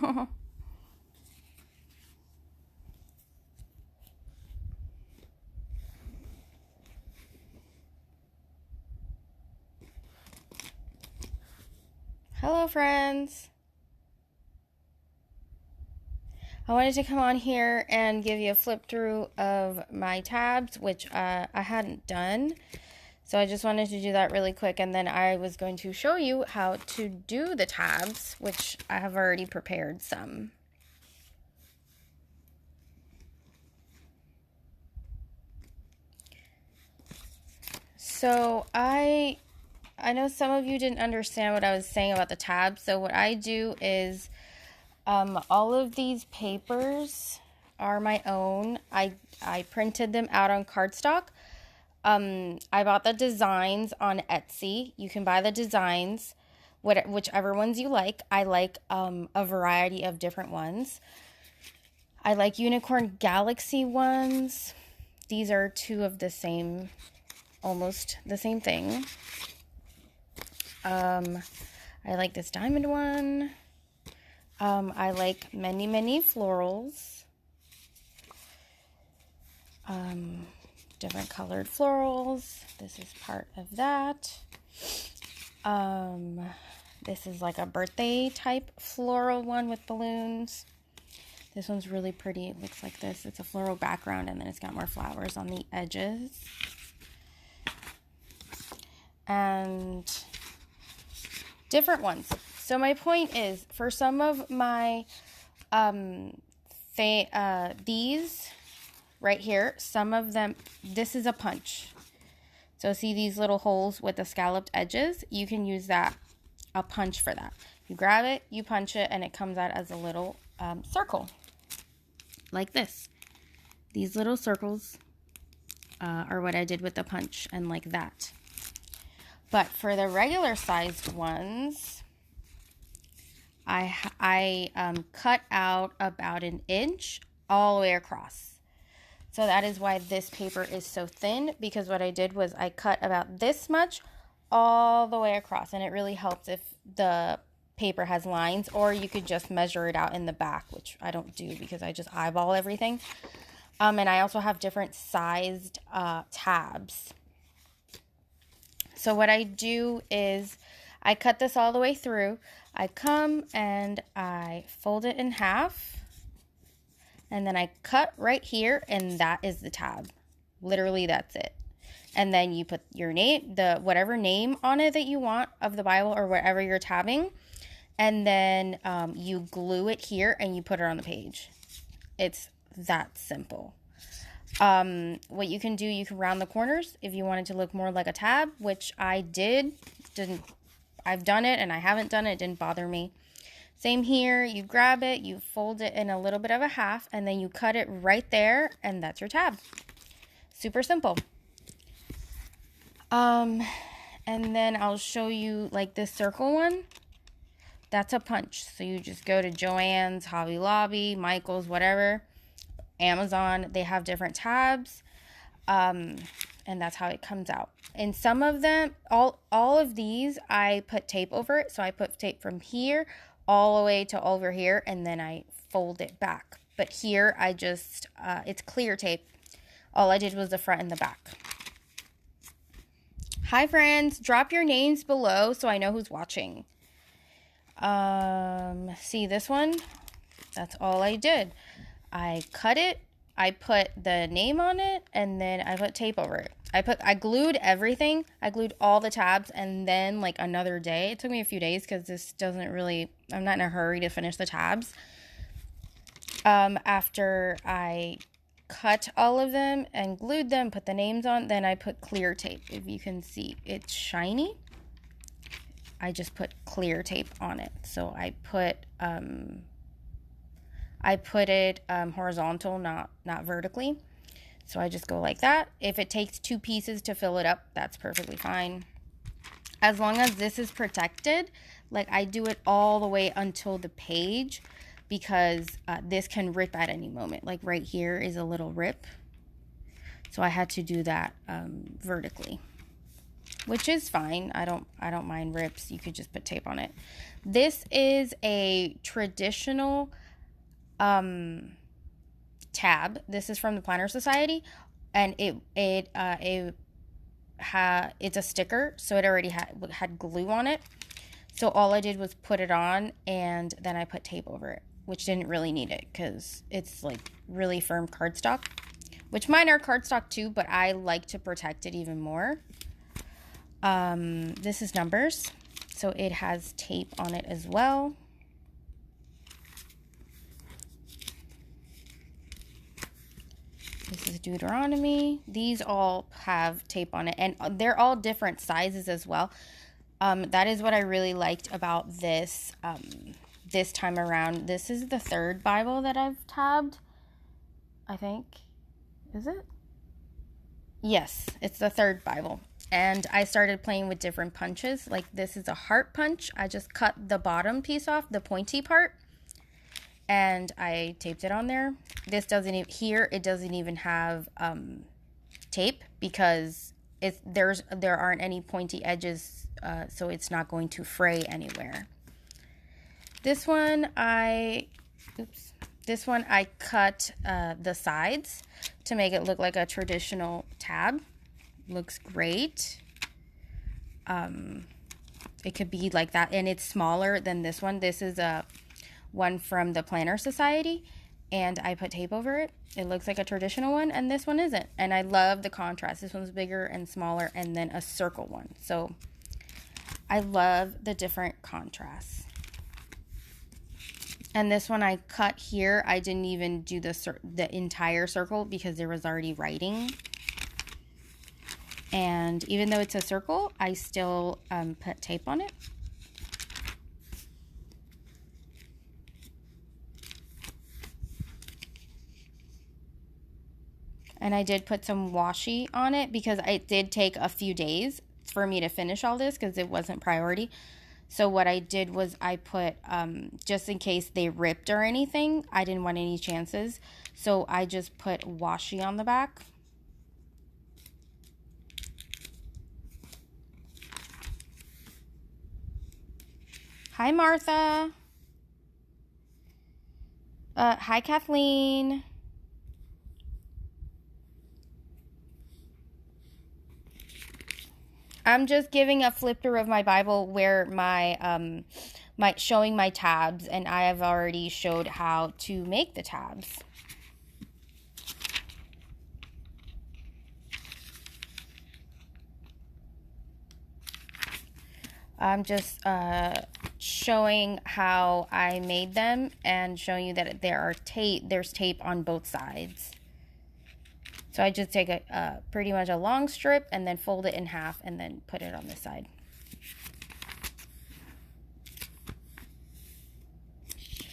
Hello, friends. I wanted to come on here and give you a flip through of my tabs, which I hadn't done. So I just wanted to do that really quick, and then I was going to show you how to do the tabs, which I have already prepared some. So I know some of you didn't understand what I was saying about the tabs. So what I do is all of these papers are my own. I printed them out on cardstock. I bought the designs on Etsy. You can buy the designs, whichever ones you like. I like a variety of different ones. I like Unicorn Galaxy ones. These are two of the same, almost the same thing. I like this diamond one. I like many florals. Different colored florals. This is part of that. This is like a birthday type floral one with balloons. This one's really pretty. It looks like this. It's a floral background, and then it's got more flowers on the edges. And different ones. So my point is, for some of my these right here, some of them, this is a punch. So see these little holes with the scalloped edges? You can use that, a punch for that. You grab it, you punch it, and it comes out as a little circle. Like this. These little circles are what I did with the punch, and like that. But for the regular sized ones, I cut out about 1 inch all the way across. So that is why this paper is so thin, because what I did was I cut about this much all the way across, and it really helps if the paper has lines, or you could just measure it out in the back, which I don't do because I just eyeball everything. And I also have different sized tabs. So what I do is I cut this all the way through. I come and I fold it in half, and then I cut right here, and that is the tab. Literally, that's it. And then you put your name, whatever name on it that you want of the Bible or whatever you're tabbing, and then you glue it here and you put it on the page. It's that simple. What you can do, you can round the corners if you want it to look more like a tab, which I did. I've done it and I haven't done it. It didn't bother me. Same here. You grab it, you fold it in a little bit of a half, and then you cut it right there, and that's your tab. Super simple. And then I'll show you like this circle one. That's a punch. So you just go to Joann's, Hobby Lobby, Michael's, whatever, Amazon. They have different tabs. And that's how it comes out. And some of them, all of these, I put tape over it. So I put tape from here all the way to over here, and then I fold it back. But here I just, it's clear tape. All I did was the front and the back. Hi friends, drop your names below so I know who's watching. See this one? That's all I did. I cut it, I put the name on it, and then I put tape over it. I glued everything. I glued all the tabs, and then like another day. It took me a few days because this doesn't really, I'm not in a hurry to finish the tabs. After I cut all of them and glued them, put the names on, then I put clear tape. If you can see, it's shiny. I just put clear tape on it. So I put it horizontal, not vertically. So I just go like that. If it takes 2 pieces to fill it up, that's perfectly fine. As long as this is protected, like I do it all the way until the page, because this can rip at any moment. Like right here is a little rip. So I had to do that vertically. which is fine. I don't mind rips. You could just put tape on it. This is a traditional tab. This is from the Planner Society, and it's a sticker, so it already had glue on it. So all I did was put it on, and then I put tape over it, which didn't really need it because it's like really firm cardstock, which mine are cardstock too, but I like to protect it even more. This is numbers, so it has tape on it as well. This is Deuteronomy. These all have tape on it, and they're all different sizes as well. That is what I really liked about this this time around. This is the third Bible that I've tabbed, I think. Is it? Yes, it's the third Bible. And I started playing with different punches. Like this is a heart punch. I just cut the bottom piece off, the pointy part, and I taped it on there. This doesn't even, here it doesn't even have tape because there aren't any pointy edges, so it's not going to fray anywhere. This one I cut the sides to make it look like a traditional tab. Looks great. It could be like that, and it's smaller than this one. This is a one from the Planner Society, and I put tape over it. It looks like a traditional one, and this one isn't. And I love the contrast. This one's bigger and smaller, and then a circle one. So I love the different contrasts. And this one I cut here. I didn't even do the entire circle because there was already writing. And even though it's a circle, I still put tape on it. And I did put some washi on it because it did take a few days for me to finish all this because it wasn't priority. So what I did was I put, just in case they ripped or anything, I didn't want any chances. So I just put washi on the back. Hi, Martha. Hi, Kathleen. I'm just giving a flip through of my Bible where my showing my tabs, and I have already showed how to make the tabs. I'm just showing how I made them and showing you that there's tape on both sides. So I just take a pretty much a long strip and then fold it in half and then put it on this side.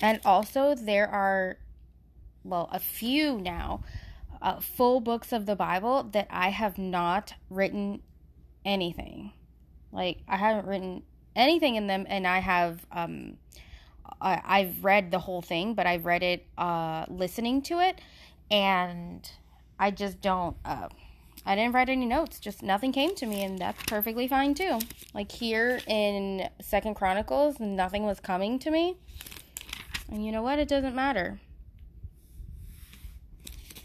And also there are, well, a few now, full books of the Bible that I have not written anything. Like, I haven't written anything in them, and I have, I've read the whole thing, but I've read it listening to it, and I just don't, I didn't write any notes, just nothing came to me, and that's perfectly fine too. Like here in 2 Chronicles, nothing was coming to me, and you know what, it doesn't matter.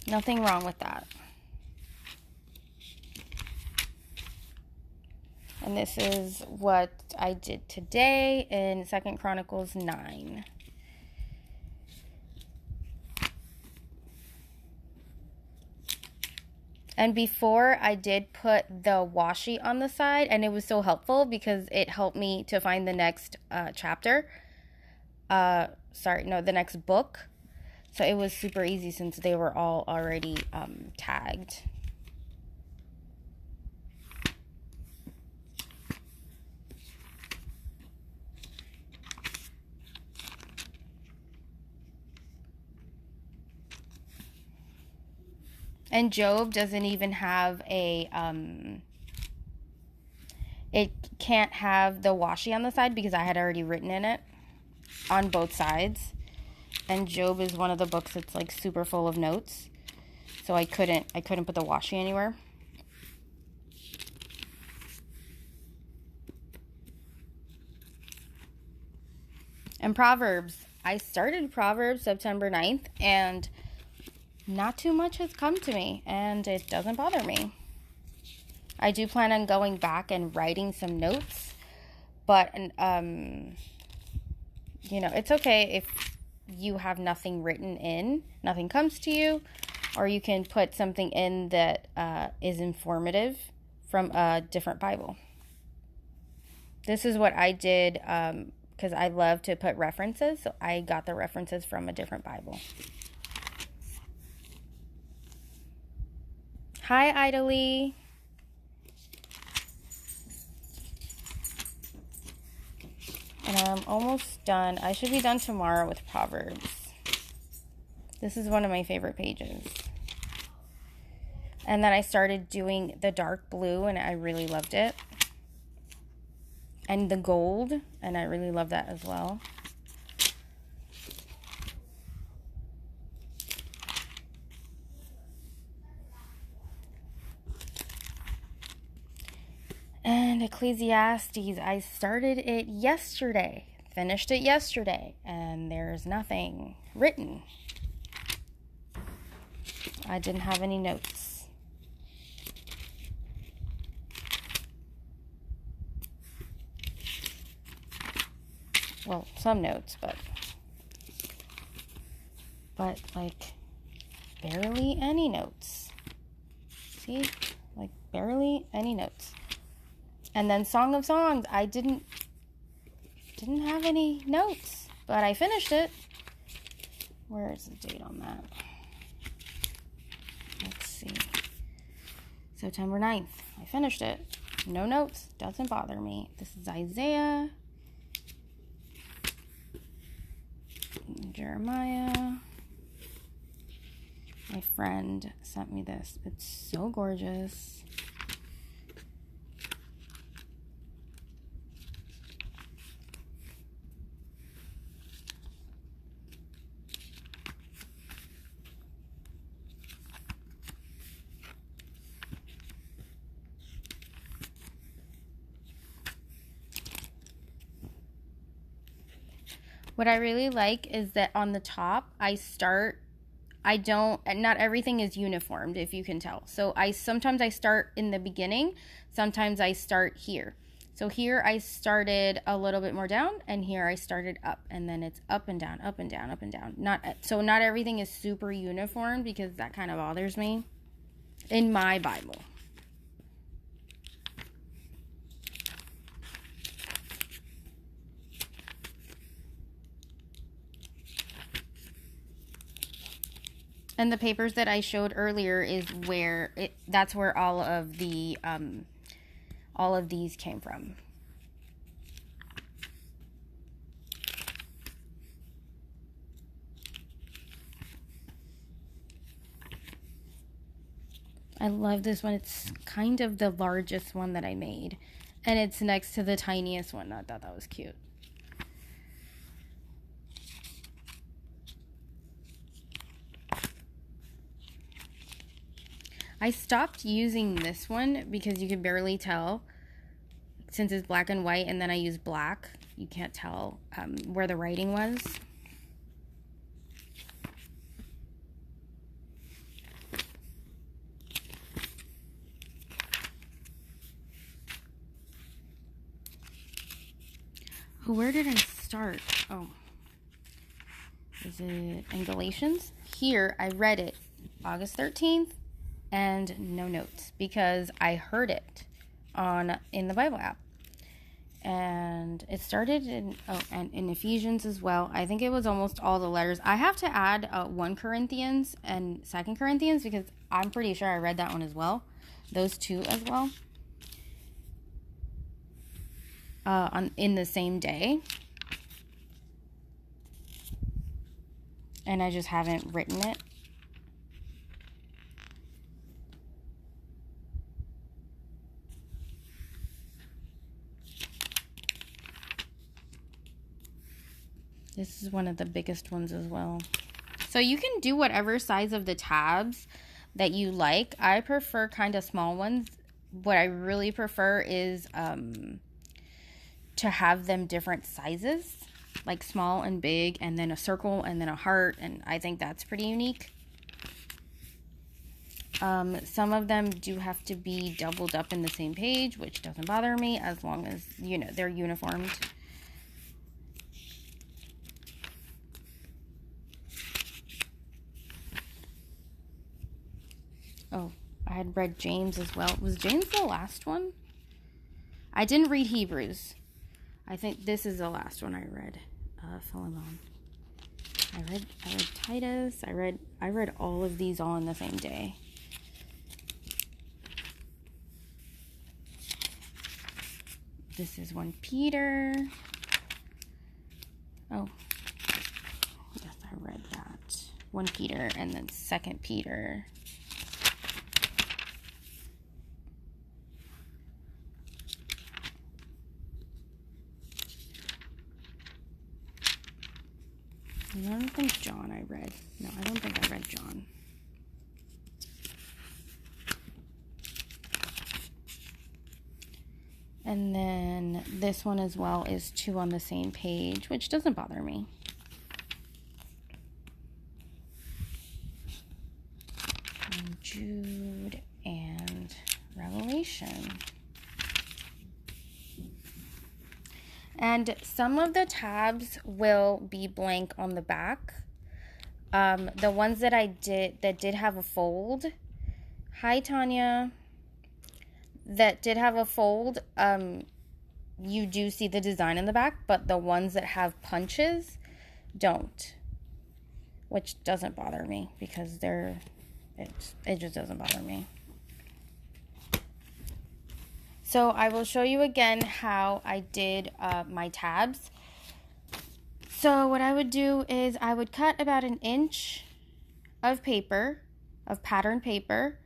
Nothing wrong with that. And this is what I did today in 2 Chronicles 9. And before I did put the washi on the side, and it was so helpful because it helped me to find the next chapter. The next book. So it was super easy since they were all already tagged. And Job doesn't even have a, it can't have the washi on the side because I had already written in it on both sides. And Job is one of the books that's like super full of notes. So I couldn't put the washi anywhere. And Proverbs. I started Proverbs September 9th, and not too much has come to me, and it doesn't bother me. I do plan on going back and writing some notes, but, it's okay if you have nothing written in, nothing comes to you, or you can put something in that is informative from a different Bible. This is what I did because I love to put references, so I got the references from a different Bible. Hi, Idalee. And I'm almost done. I should be done tomorrow with Proverbs. This is one of my favorite pages. And then I started doing the dark blue, and I really loved it. And the gold, and I really love that as well. And Ecclesiastes, I started it yesterday, finished it yesterday, and there's nothing written. I didn't have any notes. Well, some notes, but like barely any notes. See? Like barely any notes. And then Song of Songs, I didn't have any notes, but I finished it. Where is the date on that? Let's see. September 9th. I finished it. No notes. Doesn't bother me. This is Isaiah. Jeremiah. My friend sent me this. It's so gorgeous. What I really like is that on the top, not everything is uniformed, if you can tell. So sometimes I start in the beginning, sometimes I start here. So here I started a little bit more down, and here I started up, and then it's up and down, up and down, up and down. Not everything is super uniform, because that kind of bothers me in my Bible. And the papers that I showed earlier is that's where all of these came from. I love this one. It's kind of the largest one that I made, and it's next to the tiniest one. I thought that was cute. I stopped using this one because you can barely tell, since it's black and white, and then I use black. You can't tell where the writing was. Where did I start? Oh. Is it in Galatians? Here, I read it August 13th. And no notes, because I heard it in the Bible app. And it started in Ephesians as well. I think it was almost all the letters. I have to add 1 Corinthians and 2 Corinthians, because I'm pretty sure I read that one as well. Those two as well. In the same day. And I just haven't written it. This is one of the biggest ones as well. So you can do whatever size of the tabs that you like. I prefer kind of small ones. What I really prefer is to have them different sizes. like small and big, and then a circle, and then a heart, and I think that's pretty unique. Some of them do have to be doubled up in the same page, which doesn't bother me as long as, you know, they're uniformed. Oh, I had read James as well. Was James the last one? I didn't read Hebrews. I think this is the last one I read. Philemon. I read Titus. I read all of these all in the same day. This is 1 Peter. Oh, yes, I read that. 1 Peter and then 2 Peter. I don't think John I read. No, I don't think I read John. And then this one as well is 2 on the same page, which doesn't bother me. And Jude and Revelation. And some of the tabs will be blank on the back. The ones that did have a fold. Hi, Tanya. That did have a fold, you do see the design in the back, but the ones that have punches don't, which doesn't bother me because it just doesn't bother me. So I will show you again how I did my tabs. So what I would do is I would cut about 1 inch of paper, of pattern paper,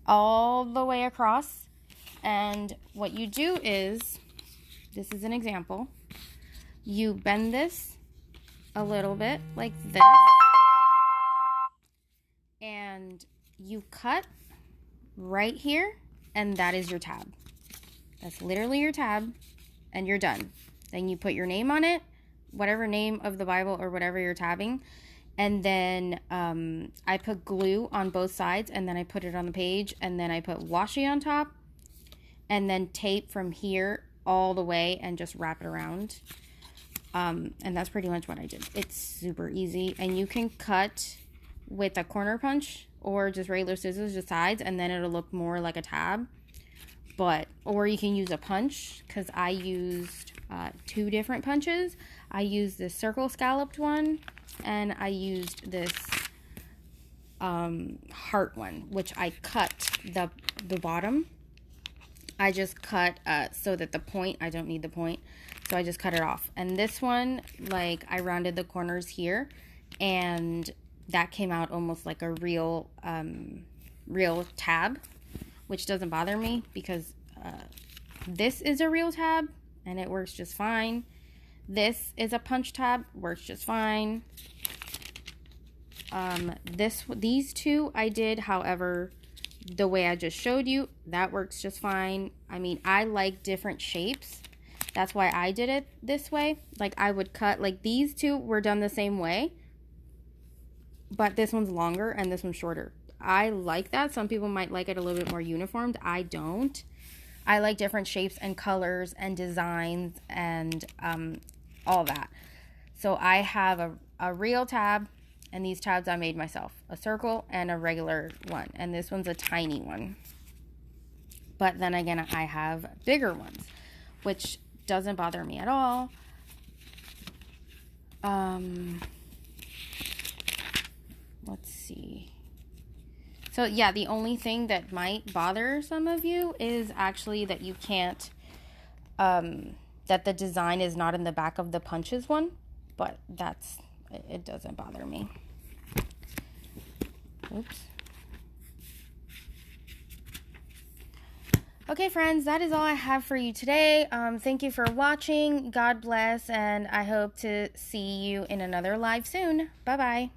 all the way across. And what you do is, this is an example, you bend this a little bit like this, and you cut right here, and that is your tab. That's literally your tab, and you're done. Then you put your name on it, whatever name of the Bible or whatever you're tabbing, and then I put glue on both sides, and then I put it on the page, and then I put washi on top, and then tape from here all the way and just wrap it around. And that's pretty much what I did. It's super easy. And you can cut with a corner punch or just regular scissors, just sides, and then it'll look more like a tab. Or you can use a punch, because I used 2 different punches. I used this circle scalloped one, and I used this heart one, which I cut the bottom. I just cut so that the point, I don't need the point, so I just cut it off. And this one, like, I rounded the corners here, and that came out almost like a real tab, which doesn't bother me because this is a real tab, and it works just fine. This is a punch tab, works just fine. These 2 I did, however, the way I just showed you, that works just fine. I mean, I like different shapes. That's why I did it this way. Like, I would cut, like, these 2 were done the same way, but this one's longer and this one's shorter. I like that. Some people might like it a little bit more uniformed. I don't. I like different shapes and colors and designs and all that. So I have a real tab, and these tabs I made myself. A circle and a regular one. And this one's a tiny one. But then again, I have bigger ones, which doesn't bother me at all. Let's see. So yeah, the only thing that might bother some of you is actually that you can't, that the design is not in the back of the punches one. But it doesn't bother me. Oops. Okay, friends, that is all I have for you today. Thank you for watching. God bless, and I hope to see you in another live soon. Bye-bye.